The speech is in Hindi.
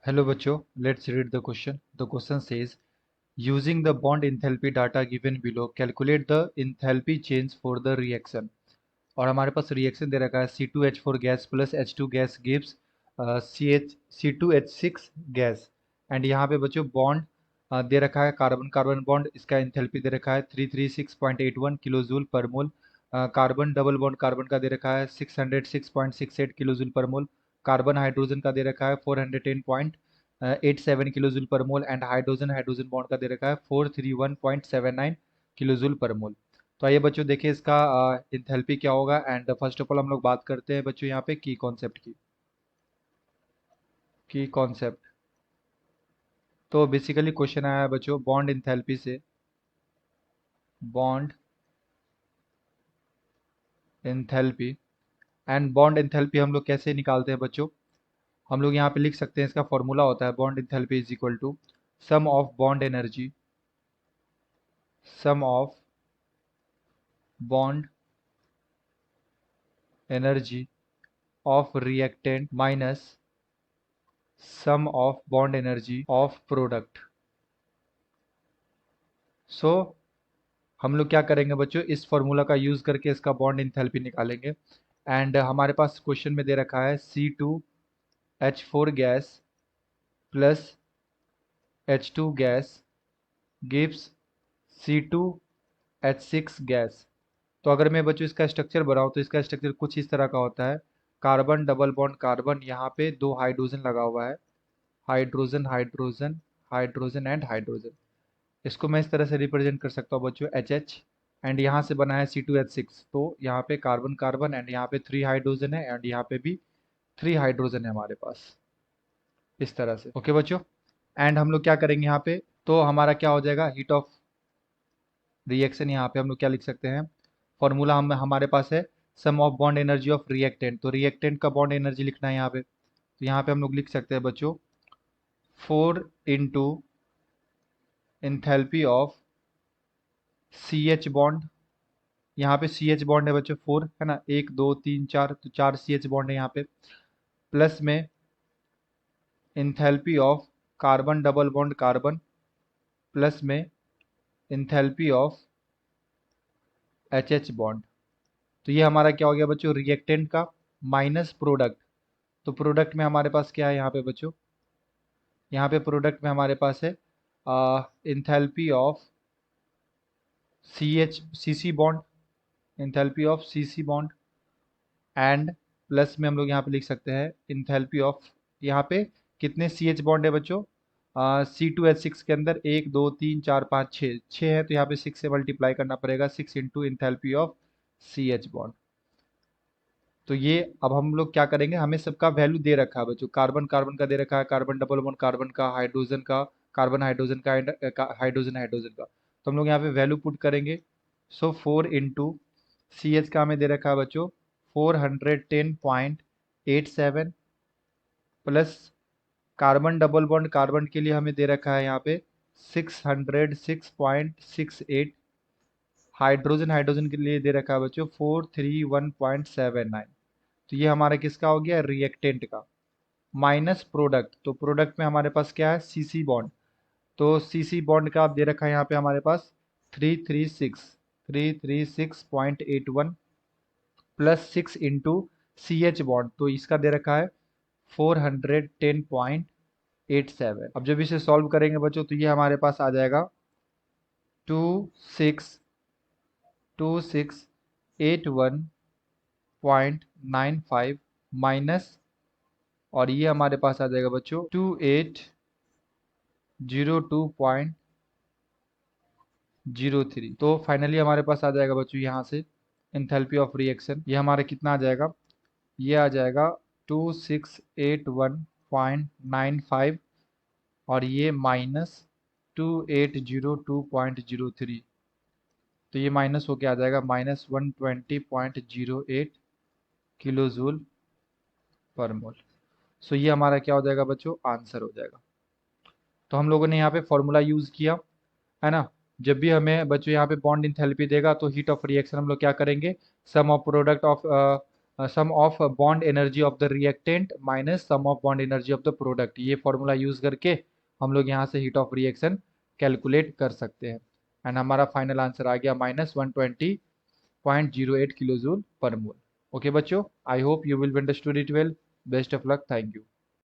Hello बच्चों, let's read the question. The question says, using the bond enthalpy data given below, calculate the enthalpy change for the reaction. और हमारे पास रिएक्शन दे रखा है C2H4 gas plus H2 gas gives C2H6 gas. And यहाँ पे बच्चों बॉन्ड दे रखा है कार्बन कार्बन बॉन्ड, इसका एंथैल्पी दे रखा है 336.81 किलो जूल पर मोल। कार्बन डबल बॉन्ड कार्बन का दे रखा है 606.68 किलो जूल पर मोल। कार्बन हाइड्रोजन का दे रखा है 410.87 किलो जूल पर mole and hydrogen hydrogen bond का दे रखा है 431.79 किलो जूल पर मोल। तो आइए बच्चों देखिए इसका इंथैल्पी क्या होगा। एंड फर्स्ट ऑफ ऑल हम लोग बात करते हैं बच्चों यहाँ पे की कॉन्सेप्ट की कॉन्सेप्ट। तो बेसिकली क्वेश्चन आया है बच्चों बॉन्ड इंथैल्पी से, bond enthalpy. And bond enthalpy हम लोग कैसे निकालते हैं बच्चों, हम लोग यहाँ पे लिख सकते हैं, इसका फॉर्मूला होता है bond enthalpy is equal to sum of bond energy, sum of bond energy of reactant minus sum of bond energy of product. So हम लोग क्या करेंगे बच्चों, इस फॉर्मूला का यूज करके इसका बॉन्ड इंथैल्पी निकालेंगे। एंड हमारे पास क्वेश्चन में दे रखा है C2H4 gas plus H2 gas gives C2H6 gas. तो अगर मैं बच्चों इसका स्ट्रक्चर बनाऊं तो इसका स्ट्रक्चर कुछ इस तरह का होता है। कार्बन डबल बॉन्ड कार्बन, यहाँ पे दो हाइड्रोजन लगा हुआ है, hydrogen hydrogen hydrogen and hydrogen. इसको मैं इस तरह से रिप्रेजेंट कर सकता हूँ बच्चों HH। एंड यहाँ से बना है C2H6, तो यहाँ पे कार्बन कार्बन एंड यहाँ पे 3 हाइड्रोजन है एंड यहाँ पे भी 3 हाइड्रोजन है हमारे पास, इस तरह से। ओके बच्चों, एंड हम लोग क्या करेंगे यहाँ पे, तो हमारा क्या हो जाएगा, हीट ऑफ रिएक्शन। यहाँ पे हम लोग क्या लिख सकते हैं, फॉर्मूला हम हमारे पास है sum of bond energy of reactant. तो रिएक्टेंट का बॉन्ड एनर्जी लिखना है यहाँ पे, तो यहाँ पे हम लोग लिख सकते हैं बच्चों 4 into enthalpy of CH bond. यहाँ पे CH बॉन्ड है बच्चों 4, है ना, 1 2 3 4, तो 4 CH बॉन्ड है यहाँ पे, प्लस में enthalpy of carbon double bond carbon, plus में एंथैल्पी ऑफ HH बॉन्ड। तो ये हमारा क्या हो गया बच्चों, रिएक्टेंट का माइनस प्रोडक्ट। तो प्रोडक्ट में हमारे पास क्या है यहाँ पे बच्चों, यहाँ पे प्रोडक्ट में हमारे पास है enthalpy of CC bond, enthalpy of CC bond and plus में हम लोग यहाँ पे लिख सकते हैं इंथैल्पी ऑफ, यहाँ पे कितने CH बॉन्ड है बच्चों, C2H6 के अंदर 1 2 3 4 5 6 6 है, तो यहाँ पे 6 से मल्टीप्लाई करना पड़ेगा, 6 into enthalpy of CH bond. तो ये अब हम लोग क्या करेंगे, हमें सबका वैल्यू दे रखा है बच्चों, कार्बन कार्बन का दे रखा है, कार्बन डबल बॉन्ड कार्बन का, हाइड्रोजन का, कार्बन हाइड्रोजन का एंड हाइड्रोजन हाइड्रोजन का। तो हम लोग यहाँ पे वैल्यू पुट करेंगे। सो 4 इंटू CH का हमें दे रखा है बच्चों 410.87, plus carbon double bond carbon के लिए हमें दे रखा है यहाँ पे 606.68, हाइड्रोजन हाइड्रोजन के लिए दे रखा है बच्चों 431.79। तो ये हमारा किसका हो गया, रिएक्टेंट का, माइनस प्रोडक्ट। तो प्रोडक्ट में हमारे पास क्या है, CC बॉन्ड। तो CC बॉन्ड का आप दे रखा है यहाँ पे हमारे पास 336.81 प्लस 6 इंटू CH बॉन्ड, तो इसका दे रखा है 410.87। अब जब इसे सॉल्व करेंगे बच्चों तो ये हमारे पास आ जाएगा 2681.95 माइनस, और ये हमारे पास आ जाएगा बच्चों 2802.03। तो फाइनली हमारे पास आ जाएगा बच्चों यहाँ से एंथैल्पी ऑफ रिएक्शन, ये हमारा कितना आ जाएगा, ये आ जाएगा 2681.95 और ये माइनस 2802.03। तो ये माइनस होके आ जाएगा माइनस 120.08 किलो जूल पर मोल। सो ये हमारा क्या हो जाएगा बच्चों, आंसर हो जाएगा। तो हम लोगों ने यहाँ पे फॉर्मूला यूज किया, है ना। जब भी हमें बच्चों यहाँ पे बॉन्ड इंथैल्पी देगा तो हीट ऑफ रिएक्शन हम लोग क्या करेंगे, sum of product of sum of bond energy of the reactant minus sum of bond energy of the product, ये फॉर्मूला यूज करके हम लोग यहाँ से हीट ऑफ रिएक्शन कैलकुलेट कर सकते हैं। एंड हमारा फाइनल आंसर आ गया -120.08 किलो जूल पर मोल। ओके बच्चों, I hope you will understood it well. Best of luck, thank you.